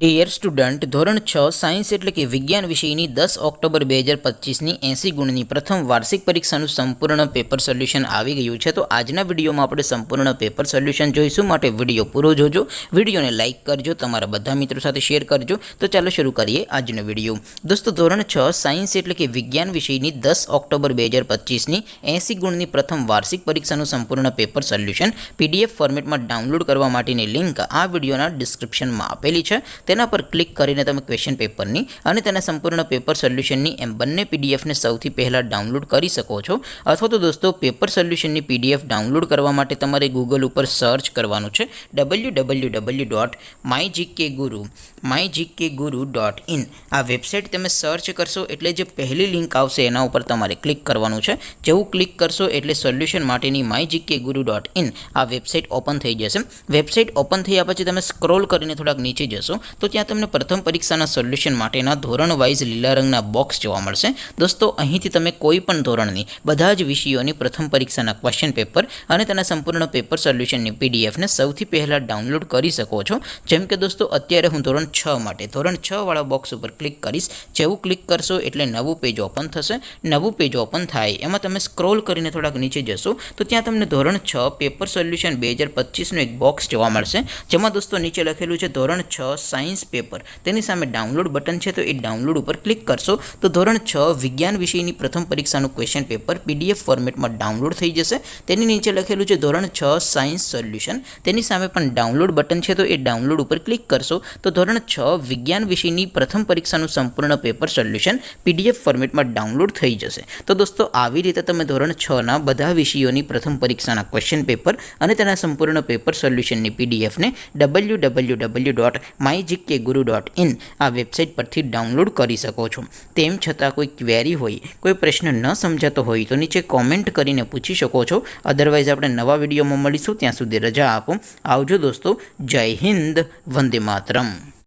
Dear student, ધોરણ 6 science એટલે કે વિજ્ઞાન વિષયની 10 ઓક્ટોબર 2025ની 80 ગુણની પ્રથમ વાર્ષિક પરીક્ષાનું સંપૂર્ણ પેપર સોલ્યુશન આવી ગયું છે. તો આજના વિડીયોમાં આપણે સંપૂર્ણ પેપર સોલ્યુશન જોઈશું, માટે વિડીયો પૂરો જોજો. વિડીયોને લાઇક કરજો, તમારા બધા મિત્રો સાથે શેર કરજો. તો ચાલો શરૂ કરીએ આજનો વિડીયો. દોસ્તો, ધોરણ 6 સાયન્સ એટલે કે વિજ્ઞાન વિષયની 10 ઓક્ટોબર 2025ની 80 ગુણની પ્રથમ વાર્ષિક પરીક્ષાનું સંપૂર્ણ પેપર સોલ્યુશન PDF ફોર્મેટમાં ડાઉનલોડ કરવા માટેની લિંક આ વિડીયોના ડિસ્ક્રિપ્શનમાં આપેલી છે. તેના પર ક્લિક કરીને તમે ક્વેશ્ચન પેપરની અને તેના સંપૂર્ણ પેપર સોલ્યુશનની એમ બંને PDFને સૌથી પહેલાં ડાઉનલોડ કરી શકો છો. અથવા તો દોસ્તો, પેપર સોલ્યુશનની PDF ડાઉનલોડ કરવા માટે તમારે ગૂગલ ઉપર સર્ચ કરવાનું છે www.mygkguru.in. આ વેબસાઇટ તમે સર્ચ કરશો એટલે જે પહેલી લિંક આવશે એના ઉપર તમારે ક્લિક કરવાનું છે. જેવું ક્લિક કરશો એટલે સોલ્યુશન માટેની mygkguru.in આ વેબસાઇટ ઓપન થઈ જશે. વેબસાઇટ ઓપન થયા પછી તમે સ્ક્રોલ કરીને થોડાક નીચે જશો તો ત્યાં તમને પ્રથમ પરીક્ષાના સોલ્યુશન માટેના ધોરણ વાઇઝ લીલા રંગના બોક્સ જોવા મળશે. દોસ્તો, અહીંથી તમે કોઈ પણ ધોરણની બધા જ વિષયોની પ્રથમ પરીક્ષાના ક્વેશ્ચન પેપર અને તેના સંપૂર્ણ પેપર સોલ્યુશનની PDFને સૌથી પહેલાં ડાઉનલોડ કરી શકો છો. જેમ કે દોસ્તો, અત્યારે હું ધોરણ 6 માટે ધોરણ 6 વાળા બોક્સ ઉપર ક્લિક કરીશ. જેવું ક્લિક કરશો એટલે નવું પેજ ઓપન થશે. નવું પેજ ઓપન થાય એમાં તમે સ્ક્રોલ કરીને થોડાક નીચે જશો તો ત્યાં તમને ધોરણ 6 પેપર સોલ્યુશન 2025નું એક બોક્સ જોવા મળશે. જેમાં દોસ્તો નીચે લખેલું છે ધોરણ 6 સાયન્સ પેપર. તેની સામે ડાઉનલોડ બટન છે, તો એ ડાઉનલોડ ઉપર ક્લિક કરશો તો ધોરણ 6 વિજ્ઞાન વિષયની પ્રથમ પરીક્ષાનું ક્વેશ્ચન પેપર PDF ફોર્મેટમાં ડાઉનલોડ થઈ જશે. તેની નીચે લખેલું છે ધોરણ 6 સાયન્સ સોલ્યુશન. તેની સામે પણ ડાઉનલોડ બટન છે, તો એ ડાઉનલોડ ઉપર ક્લિક કરશો તો ધોરણ 6 વિજ્ઞાન વિષયની પ્રથમ પરીક્ષાનું સંપૂર્ણ પેપર સોલ્યુશન PDF ફોર્મેટમાં ડાઉનલોડ થઈ જશે. તો દોસ્તો, આવી રીતે તમે ધોરણ 6ના બધા વિષયોની પ્રથમ પરીક્ષાના ક્વેશ્ચન પેપર અને તેના સંપૂર્ણ પેપર સોલ્યુશનની PDFને www.mygkguru.in આ વેબસાઇટ પરથી ડાઉનલોડ કરી શકો છો. તેમ છતાં કોઈ ક્વેરી હોય, કોઈ પ્રશ્ન ન સમજાતો હોય તો નીચે કોમેન્ટ કરીને પૂછી શકો છો. અદરવાઇઝ આપણે નવા વિડીયોમાં મળીશું. ત્યાં સુધી રજા આપો. આવજો દોસ્તો. જય હિન્દ. વંદે માતરમ.